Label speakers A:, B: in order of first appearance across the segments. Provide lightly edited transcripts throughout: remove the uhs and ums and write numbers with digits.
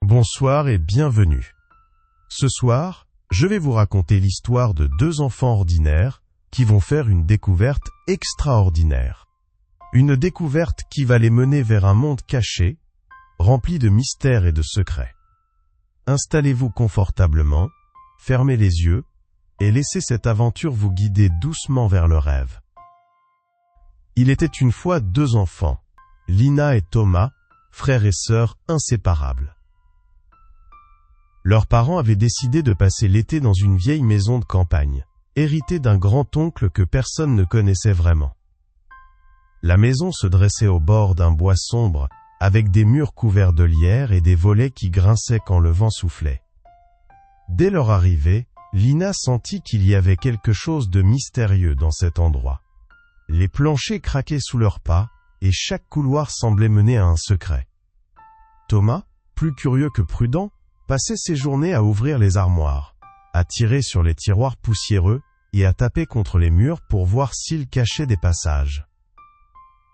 A: Bonsoir et bienvenue. Ce soir, je vais vous raconter l'histoire de deux enfants ordinaires qui vont faire une découverte extraordinaire. Une découverte qui va les mener vers un monde caché, rempli de mystères et de secrets. Installez-vous confortablement, fermez les yeux et laissez cette aventure vous guider doucement vers le rêve. Il était une fois deux enfants, Lina et Thomas, frères et sœurs inséparables. Leurs parents avaient décidé de passer l'été dans une vieille maison de campagne, héritée d'un grand-oncle que personne ne connaissait vraiment. La maison se dressait au bord d'un bois sombre, avec des murs couverts de lierre et des volets qui grinçaient quand le vent soufflait. Dès leur arrivée, Lina sentit qu'il y avait quelque chose de mystérieux dans cet endroit. Les planchers craquaient sous leurs pas, et chaque couloir semblait mener à un secret. Thomas, plus curieux que prudent, passait ses journées à ouvrir les armoires, à tirer sur les tiroirs poussiéreux et à taper contre les murs pour voir s'ils cachaient des passages.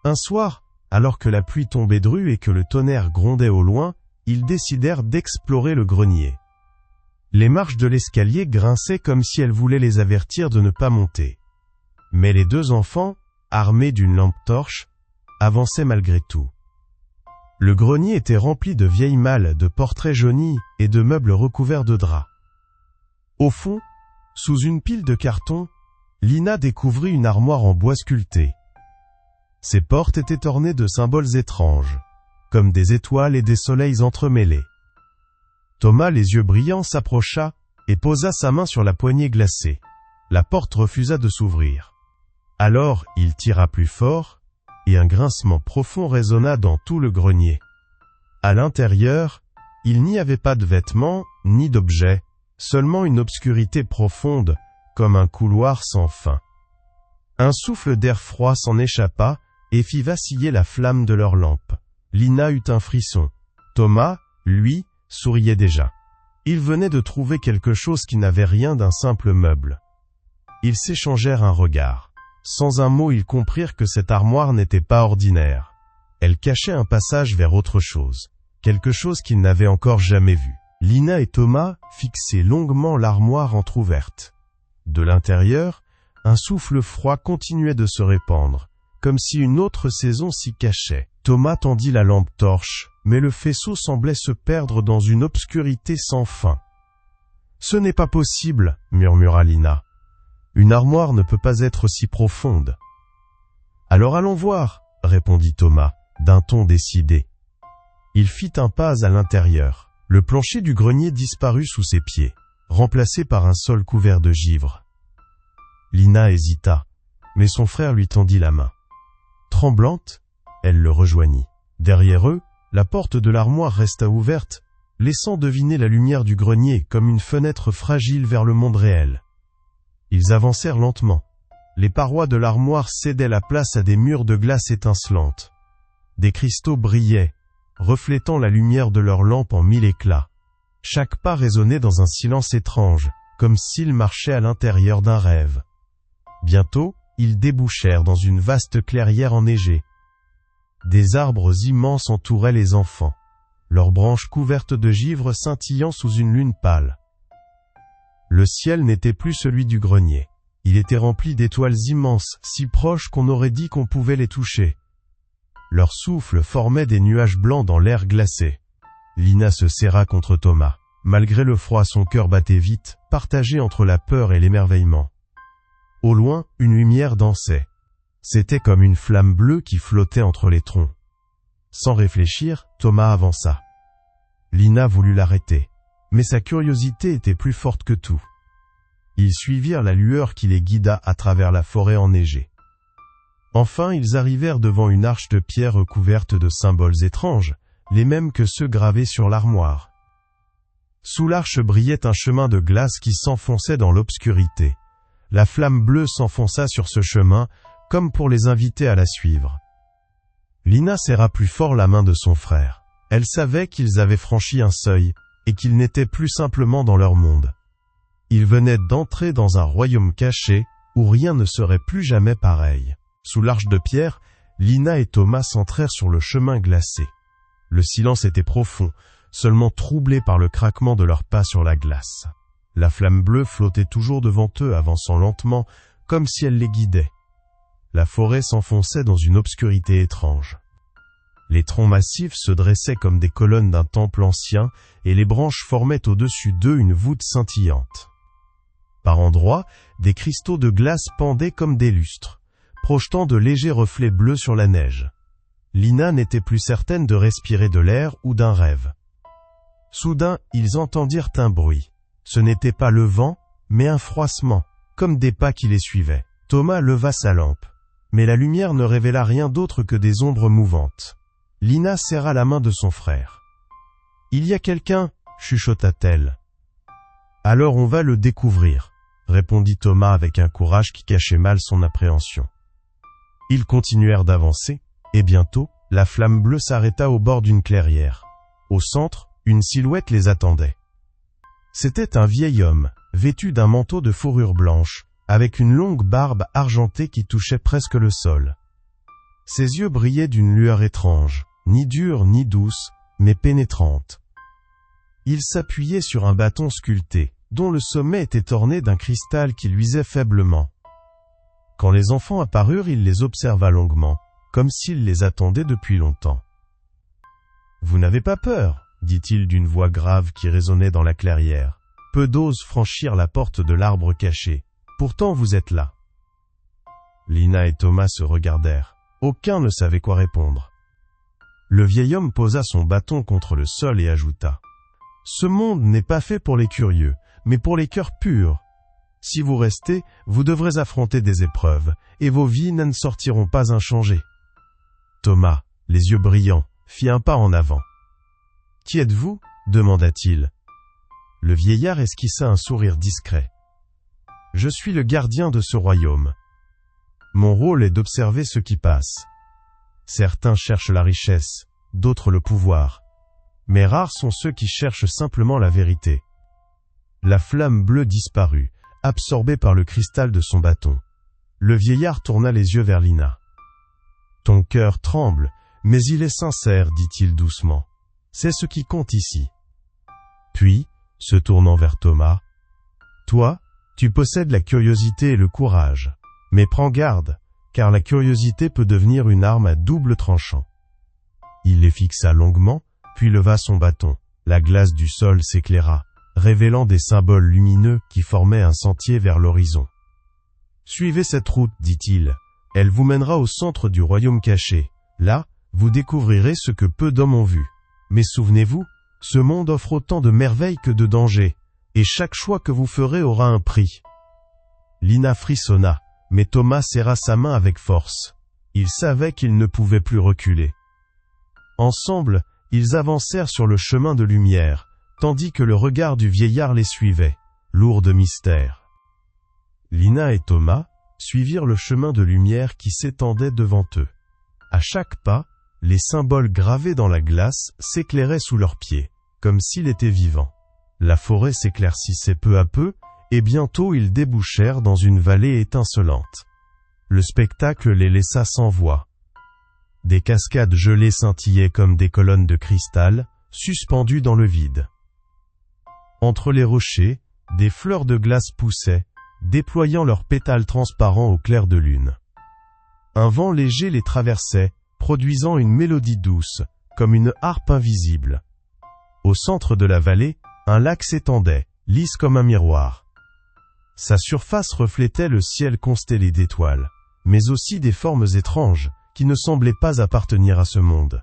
A: Un soir, alors que la pluie tombait drue et que le tonnerre grondait au loin, ils décidèrent d'explorer le grenier. Les marches de l'escalier grinçaient comme si elles voulaient les avertir de ne pas monter. Mais les deux enfants, armés d'une lampe torche, avançaient malgré tout. Le grenier était rempli de vieilles malles, de portraits jaunis et de meubles recouverts de draps. Au fond, sous une pile de cartons, Lina découvrit une armoire en bois sculpté. Ses portes étaient ornées de symboles étranges, comme des étoiles et des soleils entremêlés. Thomas, les yeux brillants, s'approcha et posa sa main sur la poignée glacée. La porte refusa de s'ouvrir. Alors, il tira plus fort, et un grincement profond résonna dans tout le grenier. À l'intérieur, il n'y avait pas de vêtements, ni d'objets, seulement une obscurité profonde, comme un couloir sans fin. Un souffle d'air froid s'en échappa et fit vaciller la flamme de leur lampe. Lina eut un frisson. Thomas, lui, souriait déjà. Il venait de trouver quelque chose qui n'avait rien d'un simple meuble. Ils s'échangèrent un regard. Sans un mot, ils comprirent que cette armoire n'était pas ordinaire. Elle cachait un passage vers autre chose, quelque chose qu'ils n'avaient encore jamais vu. Lina et Thomas fixaient longuement l'armoire entr'ouverte. De l'intérieur, un souffle froid continuait de se répandre, comme si une autre saison s'y cachait. Thomas tendit la lampe torche, mais le faisceau semblait se perdre dans une obscurité sans fin. « Ce n'est pas possible, » murmura Lina. « Une armoire ne peut pas être si profonde. »« Alors allons voir, » répondit Thomas, d'un ton décidé. Il fit un pas à l'intérieur. Le plancher du grenier disparut sous ses pieds, remplacé par un sol couvert de givre. Lina hésita, mais son frère lui tendit la main. Tremblante, elle le rejoignit. Derrière eux, la porte de l'armoire resta ouverte, laissant deviner la lumière du grenier comme une fenêtre fragile vers le monde réel. Ils avancèrent lentement. Les parois de l'armoire cédaient la place à des murs de glace étincelantes. Des cristaux brillaient, reflétant la lumière de leurs lampes en mille éclats. Chaque pas résonnait dans un silence étrange, comme s'ils marchaient à l'intérieur d'un rêve. Bientôt, ils débouchèrent dans une vaste clairière enneigée. Des arbres immenses entouraient les enfants, leurs branches couvertes de givre scintillant sous une lune pâle. Le ciel n'était plus celui du grenier. Il était rempli d'étoiles immenses, si proches qu'on aurait dit qu'on pouvait les toucher. Leur souffle formait des nuages blancs dans l'air glacé. Lina se serra contre Thomas. Malgré le froid, son cœur battait vite, partagé entre la peur et l'émerveillement. Au loin, une lumière dansait. C'était comme une flamme bleue qui flottait entre les troncs. Sans réfléchir, Thomas avança. Lina voulut l'arrêter, mais sa curiosité était plus forte que tout. Ils suivirent la lueur qui les guida à travers la forêt enneigée. Enfin, ils arrivèrent devant une arche de pierre recouverte de symboles étranges, les mêmes que ceux gravés sur l'armoire. Sous l'arche brillait un chemin de glace qui s'enfonçait dans l'obscurité. La flamme bleue s'enfonça sur ce chemin, comme pour les inviter à la suivre. Lina serra plus fort la main de son frère. Elle savait qu'ils avaient franchi un seuil, et qu'ils n'étaient plus simplement dans leur monde. Ils venaient d'entrer dans un royaume caché, où rien ne serait plus jamais pareil. Sous l'arche de pierre, Lina et Thomas s'entrèrent sur le chemin glacé. Le silence était profond, seulement troublés par le craquement de leurs pas sur la glace. La flamme bleue flottait toujours devant eux, avançant lentement, comme si elle les guidait. La forêt s'enfonçait dans une obscurité étrange. Les troncs massifs se dressaient comme des colonnes d'un temple ancien, et les branches formaient au-dessus d'eux une voûte scintillante. Par endroits, des cristaux de glace pendaient comme des lustres, projetant de légers reflets bleus sur la neige. Lina n'était plus certaine de respirer de l'air ou d'un rêve. Soudain, ils entendirent un bruit. Ce n'était pas le vent, mais un froissement, comme des pas qui les suivaient. Thomas leva sa lampe, mais la lumière ne révéla rien d'autre que des ombres mouvantes. Lina serra la main de son frère. « Il y a quelqu'un » chuchota-t-elle. « Alors on va le découvrir » répondit Thomas avec un courage qui cachait mal son appréhension. Ils continuèrent d'avancer, et bientôt, la flamme bleue s'arrêta au bord d'une clairière. Au centre, une silhouette les attendait. C'était un vieil homme, vêtu d'un manteau de fourrure blanche, avec une longue barbe argentée qui touchait presque le sol. Ses yeux brillaient d'une lueur étrange, ni dure ni douce, mais pénétrante. Il s'appuyait sur un bâton sculpté, dont le sommet était orné d'un cristal qui luisait faiblement. Quand les enfants apparurent, il les observa longuement, comme s'il les attendait depuis longtemps. « Vous n'avez pas peur ?» dit-il d'une voix grave qui résonnait dans la clairière. Peu d'osent franchir la porte de l'arbre caché. Pourtant vous êtes là. Lina et Thomas se regardèrent. Aucun ne savait quoi répondre. Le vieil homme posa son bâton contre le sol et ajouta « Ce monde n'est pas fait pour les curieux, mais pour les cœurs purs. Si vous restez, vous devrez affronter des épreuves, et vos vies n'en sortiront pas inchangées. » Thomas, les yeux brillants, fit un pas en avant. « Qui êtes-vous » demanda-t-il. Le vieillard esquissa un sourire discret. « Je suis le gardien de ce royaume. Mon rôle est d'observer ce qui passe. Certains cherchent la richesse, d'autres le pouvoir. Mais rares sont ceux qui cherchent simplement la vérité. » La flamme bleue disparut, absorbée par le cristal de son bâton. Le vieillard tourna les yeux vers Lina. « Ton cœur tremble, mais il est sincère, dit-il doucement. C'est ce qui compte ici. » Puis, se tournant vers Thomas, « Toi, tu possèdes la curiosité et le courage. Mais prends garde, car la curiosité peut devenir une arme à double tranchant. » Il les fixa longuement, puis leva son bâton. La glace du sol s'éclaira, révélant des symboles lumineux qui formaient un sentier vers l'horizon. « Suivez cette route, dit-il. Elle vous mènera au centre du royaume caché. Là, vous découvrirez ce que peu d'hommes ont vu. Mais souvenez-vous, ce monde offre autant de merveilles que de dangers, et chaque choix que vous ferez aura un prix. » Lina frissonna, mais Thomas serra sa main avec force. Il savait qu'il ne pouvait plus reculer. Ensemble, ils avancèrent sur le chemin de lumière, tandis que le regard du vieillard les suivait, lourd de mystère. Lina et Thomas suivirent le chemin de lumière qui s'étendait devant eux. À chaque pas, les symboles gravés dans la glace s'éclairaient sous leurs pieds, comme s'il était vivant. La forêt s'éclaircissait peu à peu, et bientôt ils débouchèrent dans une vallée étincelante. Le spectacle les laissa sans voix. Des cascades gelées scintillaient comme des colonnes de cristal, suspendues dans le vide. Entre les rochers, des fleurs de glace poussaient, déployant leurs pétales transparents au clair de lune. Un vent léger les traversait, produisant une mélodie douce, comme une harpe invisible. Au centre de la vallée, un lac s'étendait, lisse comme un miroir. Sa surface reflétait le ciel constellé d'étoiles, mais aussi des formes étranges, qui ne semblaient pas appartenir à ce monde.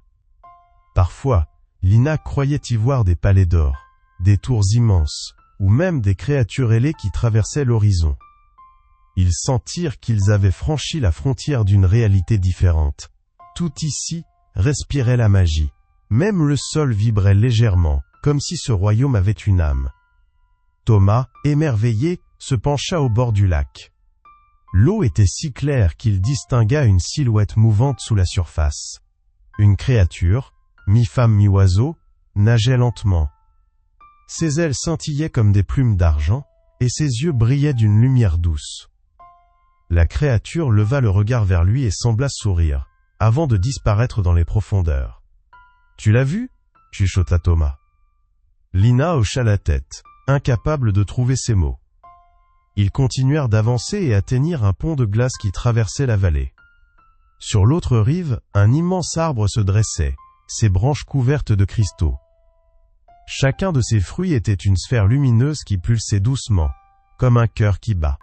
A: Parfois, Lina croyait y voir des palais d'or, des tours immenses, ou même des créatures ailées qui traversaient l'horizon. Ils sentirent qu'ils avaient franchi la frontière d'une réalité différente. Tout ici respirait la magie. Même le sol vibrait légèrement, comme si ce royaume avait une âme. Thomas, émerveillé, se pencha au bord du lac. L'eau était si claire qu'il distingua une silhouette mouvante sous la surface. Une créature, mi-femme mi-oiseau, nageait lentement. Ses ailes scintillaient comme des plumes d'argent, et ses yeux brillaient d'une lumière douce. La créature leva le regard vers lui et sembla sourire, avant de disparaître dans les profondeurs. « Tu l'as vu ?» chuchota Thomas. Lina hocha la tête, incapable de trouver ses mots. Ils continuèrent d'avancer et atteignirent un pont de glace qui traversait la vallée. Sur l'autre rive, un immense arbre se dressait, ses branches couvertes de cristaux. Chacun de ses fruits était une sphère lumineuse qui pulsait doucement, comme un cœur qui bat.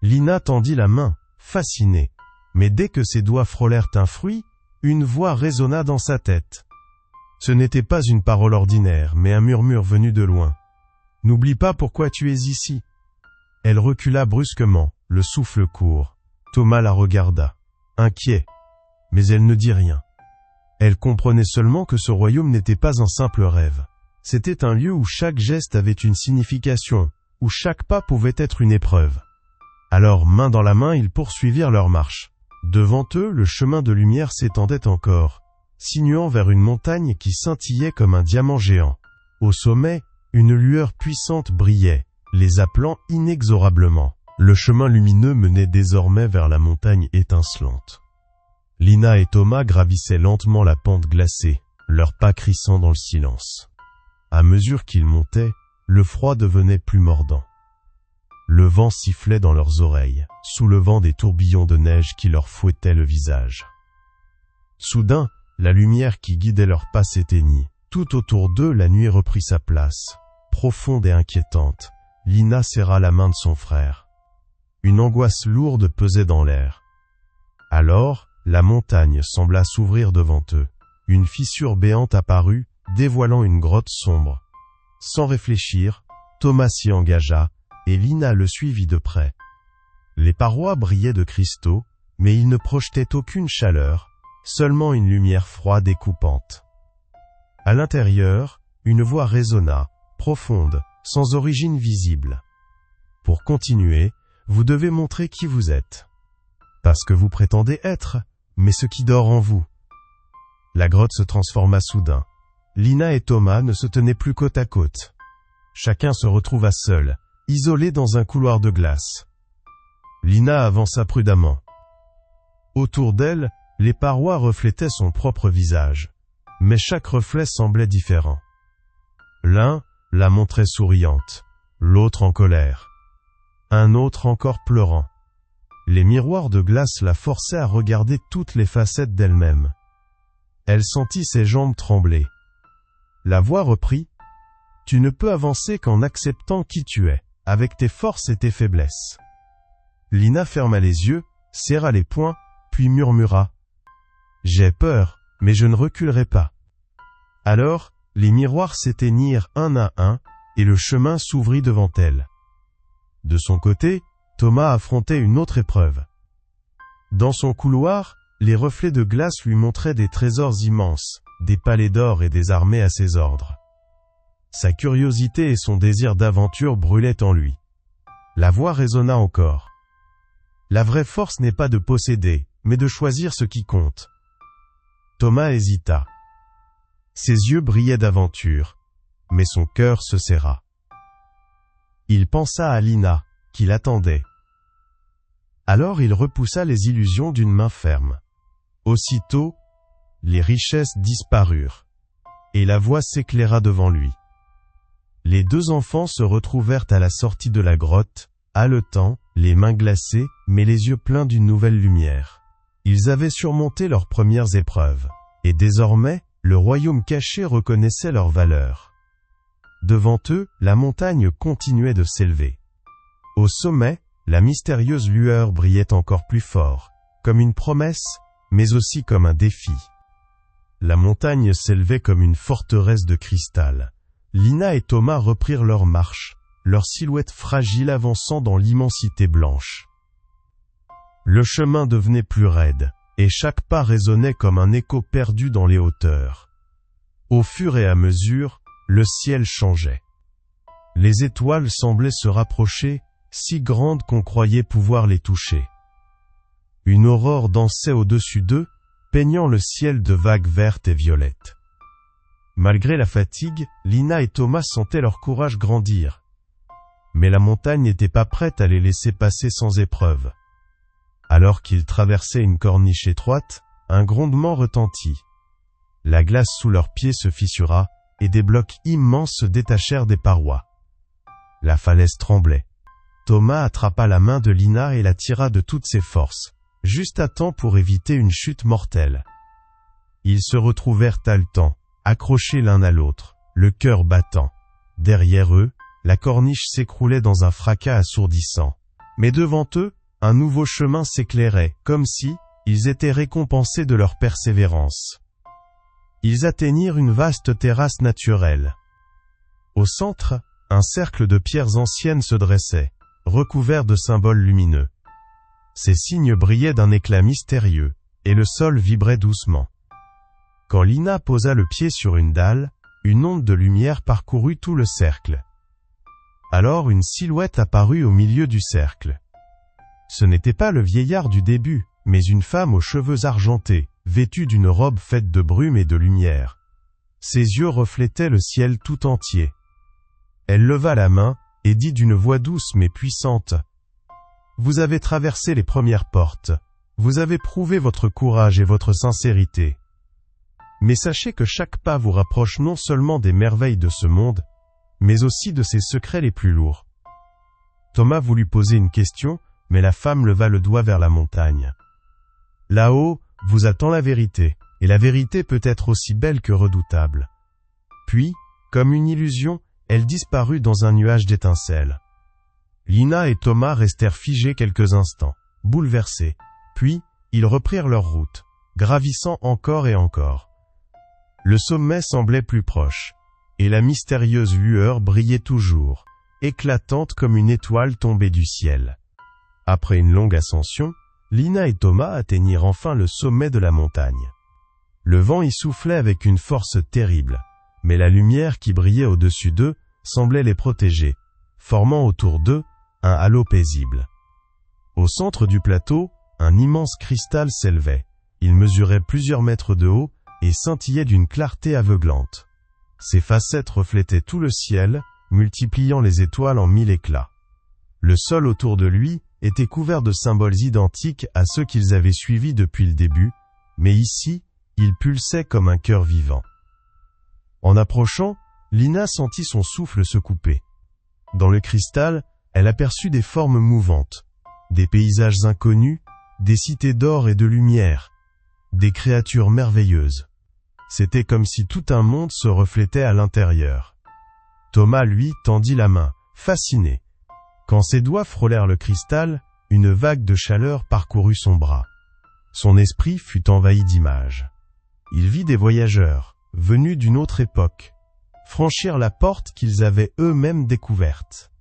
A: Lina tendit la main, fascinée, mais dès que ses doigts frôlèrent un fruit, une voix résonna dans sa tête. Ce n'était pas une parole ordinaire, mais un murmure venu de loin. « N'oublie pas pourquoi tu es ici. » Elle recula brusquement, le souffle court. Thomas la regarda, inquiet, mais elle ne dit rien. Elle comprenait seulement que ce royaume n'était pas un simple rêve. C'était un lieu où chaque geste avait une signification, où chaque pas pouvait être une épreuve. Alors, main dans la main, ils poursuivirent leur marche. Devant eux, le chemin de lumière s'étendait encore, sinuant vers une montagne qui scintillait comme un diamant géant. Au sommet, une lueur puissante brillait, les appelant inexorablement. Le chemin lumineux menait désormais vers la montagne étincelante. Lina et Thomas gravissaient lentement la pente glacée, leurs pas crissant dans le silence. À mesure qu'ils montaient, le froid devenait plus mordant. Le vent sifflait dans leurs oreilles, soulevant des tourbillons de neige qui leur fouettaient le visage. Soudain, la lumière qui guidait leurs pas s'éteignit. Tout autour d'eux, la nuit reprit sa place. Profonde et inquiétante, Lina serra la main de son frère. Une angoisse lourde pesait dans l'air. Alors, la montagne sembla s'ouvrir devant eux. Une fissure béante apparut, dévoilant une grotte sombre. Sans réfléchir, Thomas s'y engagea, et Lina le suivit de près. Les parois brillaient de cristaux, mais ils ne projetaient aucune chaleur, seulement une lumière froide et coupante. À l'intérieur, une voix résonna, profonde, sans origine visible. Pour continuer, vous devez montrer qui vous êtes. Pas ce que vous prétendez être, mais ce qui dort en vous. La grotte se transforma soudain. Lina et Thomas ne se tenaient plus côte à côte. Chacun se retrouva seul, isolé dans un couloir de glace. Lina avança prudemment. Autour d'elle, les parois reflétaient son propre visage, mais chaque reflet semblait différent. L'un la montrait souriante, l'autre en colère, un autre encore pleurant. Les miroirs de glace la forçaient à regarder toutes les facettes d'elle-même. Elle sentit ses jambes trembler. La voix reprit. « Tu ne peux avancer qu'en acceptant qui tu es, avec tes forces et tes faiblesses. » Lina ferma les yeux, serra les poings, puis murmura. « J'ai peur, mais je ne reculerai pas. » Alors, les miroirs s'éteignirent un à un, et le chemin s'ouvrit devant elle. De son côté, Thomas affrontait une autre épreuve. Dans son couloir, les reflets de glace lui montraient des trésors immenses, des palais d'or et des armées à ses ordres. Sa curiosité et son désir d'aventure brûlaient en lui. La voix résonna encore. La vraie force n'est pas de posséder, mais de choisir ce qui compte. Thomas hésita. Ses yeux brillaient d'aventure, mais son cœur se serra. Il pensa à Lina, qui l'attendait. Alors il repoussa les illusions d'une main ferme. Aussitôt, les richesses disparurent, et la voie s'éclaira devant lui. Les deux enfants se retrouvèrent à la sortie de la grotte, haletants, les mains glacées, mais les yeux pleins d'une nouvelle lumière. Ils avaient surmonté leurs premières épreuves, et désormais, le royaume caché reconnaissait leur valeur. Devant eux, la montagne continuait de s'élever. Au sommet, la mystérieuse lueur brillait encore plus fort, comme une promesse, mais aussi comme un défi. La montagne s'élevait comme une forteresse de cristal. Lina et Thomas reprirent leur marche, leur silhouette fragile avançant dans l'immensité blanche. Le chemin devenait plus raide, et chaque pas résonnait comme un écho perdu dans les hauteurs. Au fur et à mesure, le ciel changeait. Les étoiles semblaient se rapprocher, si grandes qu'on croyait pouvoir les toucher. Une aurore dansait au-dessus d'eux, peignant le ciel de vagues vertes et violettes. Malgré la fatigue, Lina et Thomas sentaient leur courage grandir. Mais la montagne n'était pas prête à les laisser passer sans épreuve. Alors qu'ils traversaient une corniche étroite, un grondement retentit. La glace sous leurs pieds se fissura, et des blocs immenses se détachèrent des parois. La falaise tremblait. Thomas attrapa la main de Lina et la tira de toutes ses forces, juste à temps pour éviter une chute mortelle. Ils se retrouvèrent haletants, accrochés l'un à l'autre, le cœur battant. Derrière eux, la corniche s'écroulait dans un fracas assourdissant. Mais devant eux, un nouveau chemin s'éclairait, comme si ils étaient récompensés de leur persévérance. Ils atteignirent une vaste terrasse naturelle. Au centre, un cercle de pierres anciennes se dressait, recouvert de symboles lumineux. Ces signes brillaient d'un éclat mystérieux, et le sol vibrait doucement. Quand Lina posa le pied sur une dalle, une onde de lumière parcourut tout le cercle. Alors une silhouette apparut au milieu du cercle. Ce n'était pas le vieillard du début, mais une femme aux cheveux argentés, vêtue d'une robe faite de brume et de lumière. Ses yeux reflétaient le ciel tout entier. Elle leva la main, et dit d'une voix douce mais puissante. « Vous avez traversé les premières portes. Vous avez prouvé votre courage et votre sincérité. Mais sachez que chaque pas vous rapproche non seulement des merveilles de ce monde, mais aussi de ses secrets les plus lourds. » Thomas voulut poser une question, mais la femme leva le doigt vers la montagne. « Là-haut, vous attend la vérité, et la vérité peut être aussi belle que redoutable. » Puis, comme une illusion, elle disparut dans un nuage d'étincelles. Lina et Thomas restèrent figés quelques instants, bouleversés. Puis, ils reprirent leur route, gravissant encore et encore. Le sommet semblait plus proche, et la mystérieuse lueur brillait toujours, éclatante comme une étoile tombée du ciel. Après une longue ascension, Lina et Thomas atteignirent enfin le sommet de la montagne. Le vent y soufflait avec une force terrible, mais la lumière qui brillait au-dessus d'eux semblait les protéger, formant autour d'eux un halo paisible. Au centre du plateau, un immense cristal s'élevait. Il mesurait plusieurs mètres de haut et scintillait d'une clarté aveuglante. Ses facettes reflétaient tout le ciel, multipliant les étoiles en 1000 éclats. Le sol autour de lui était couvert de symboles identiques à ceux qu'ils avaient suivis depuis le début, mais ici, il pulsait comme un cœur vivant. En approchant, Lina sentit son souffle se couper. Dans le cristal, elle aperçut des formes mouvantes, des paysages inconnus, des cités d'or et de lumière, des créatures merveilleuses. C'était comme si tout un monde se reflétait à l'intérieur. Thomas, lui, tendit la main, fasciné. Quand ses doigts frôlèrent le cristal, une vague de chaleur parcourut son bras. Son esprit fut envahi d'images. Il vit des voyageurs, venus d'une autre époque, franchir la porte qu'ils avaient eux-mêmes découverte.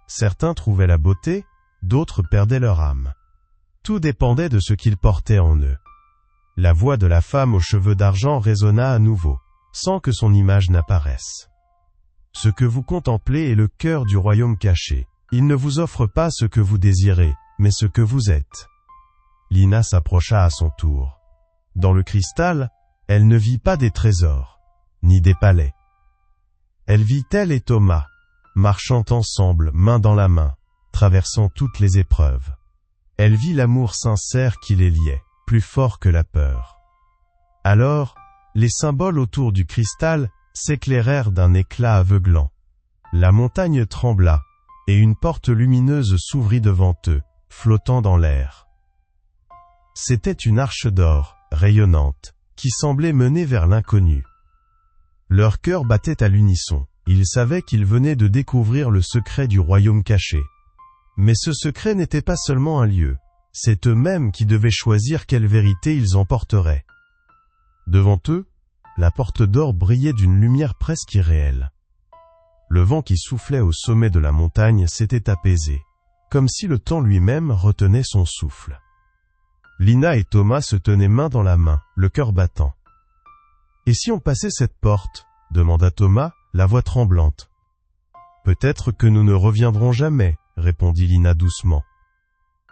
A: Certains trouvaient la beauté, d'autres perdaient leur âme. Tout dépendait de ce qu'ils portaient en eux. La voix de la femme aux cheveux d'argent résonna à nouveau, sans que son image n'apparaisse. « Ce que vous contemplez est le cœur du royaume caché. Il ne vous offre pas ce que vous désirez, mais ce que vous êtes. » Lina s'approcha à son tour. Dans le cristal, elle ne vit pas des trésors, ni des palais. Elle vit elle et Thomas, marchant ensemble, main dans la main, traversant toutes les épreuves. Elle vit l'amour sincère qui les liait, plus fort que la peur. Alors, les symboles autour du cristal s'éclairèrent d'un éclat aveuglant. La montagne trembla, et une porte lumineuse s'ouvrit devant eux, flottant dans l'air. C'était une arche d'or, rayonnante, qui semblait mener vers l'inconnu. Leur cœur battait à l'unisson. Ils savaient qu'ils venaient de découvrir le secret du royaume caché. Mais ce secret n'était pas seulement un lieu. C'est eux-mêmes qui devaient choisir quelle vérité ils emporteraient. Devant eux, la porte d'or brillait d'une lumière presque irréelle. Le vent qui soufflait au sommet de la montagne s'était apaisé, comme si le temps lui-même retenait son souffle. Lina et Thomas se tenaient main dans la main, le cœur battant. « Et si on passait cette porte ?» demanda Thomas, la voix tremblante. « Peut-être que nous ne reviendrons jamais, » répondit Lina doucement.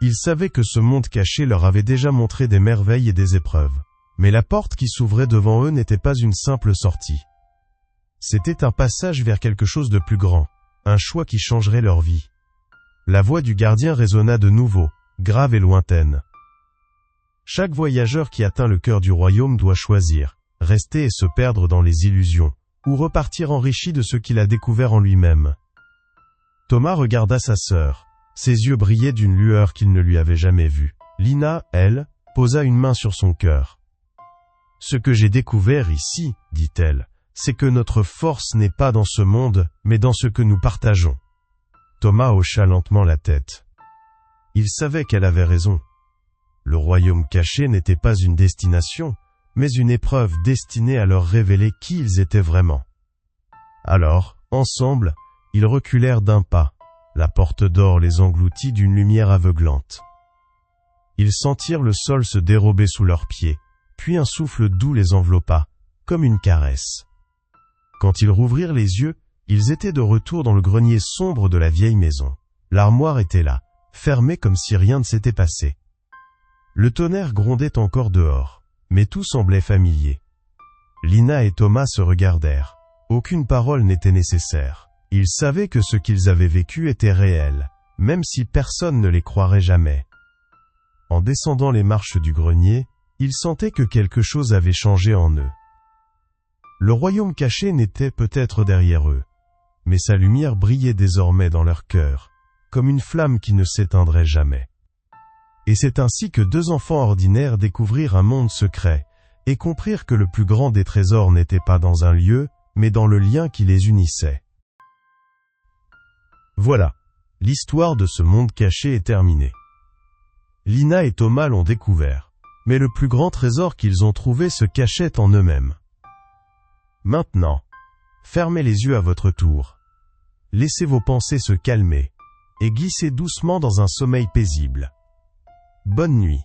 A: Ils savaient que ce monde caché leur avait déjà montré des merveilles et des épreuves, mais la porte qui s'ouvrait devant eux n'était pas une simple sortie. C'était un passage vers quelque chose de plus grand, un choix qui changerait leur vie. La voix du gardien résonna de nouveau, grave et lointaine. Chaque voyageur qui atteint le cœur du royaume doit choisir, rester et se perdre dans les illusions, ou repartir enrichi de ce qu'il a découvert en lui-même. Thomas regarda sa sœur. Ses yeux brillaient d'une lueur qu'il ne lui avait jamais vue. Lina, elle, posa une main sur son cœur. « Ce que j'ai découvert ici, dit-elle, c'est que notre force n'est pas dans ce monde, mais dans ce que nous partageons. » Thomas hocha lentement la tête. Il savait qu'elle avait raison. Le royaume caché n'était pas une destination, mais une épreuve destinée à leur révéler qui ils étaient vraiment. Alors, ensemble, ils reculèrent d'un pas. La porte d'or les engloutit d'une lumière aveuglante. Ils sentirent le sol se dérober sous leurs pieds, puis un souffle doux les enveloppa, comme une caresse. Quand ils rouvrirent les yeux, ils étaient de retour dans le grenier sombre de la vieille maison. L'armoire était là, fermée comme si rien ne s'était passé. Le tonnerre grondait encore dehors, mais tout semblait familier. Lina et Thomas se regardèrent. Aucune parole n'était nécessaire. Ils savaient que ce qu'ils avaient vécu était réel, même si personne ne les croirait jamais. En descendant les marches du grenier, ils sentaient que quelque chose avait changé en eux. Le royaume caché n'était peut-être derrière eux, mais sa lumière brillait désormais dans leur cœur, comme une flamme qui ne s'éteindrait jamais. Et c'est ainsi que deux enfants ordinaires découvrirent un monde secret, et comprirent que le plus grand des trésors n'était pas dans un lieu, mais dans le lien qui les unissait. Voilà, l'histoire de ce monde caché est terminée. Lina et Thomas l'ont découvert, mais le plus grand trésor qu'ils ont trouvé se cachait en eux-mêmes. Maintenant, fermez les yeux à votre tour. Laissez vos pensées se calmer, et glissez doucement dans un sommeil paisible. Bonne nuit.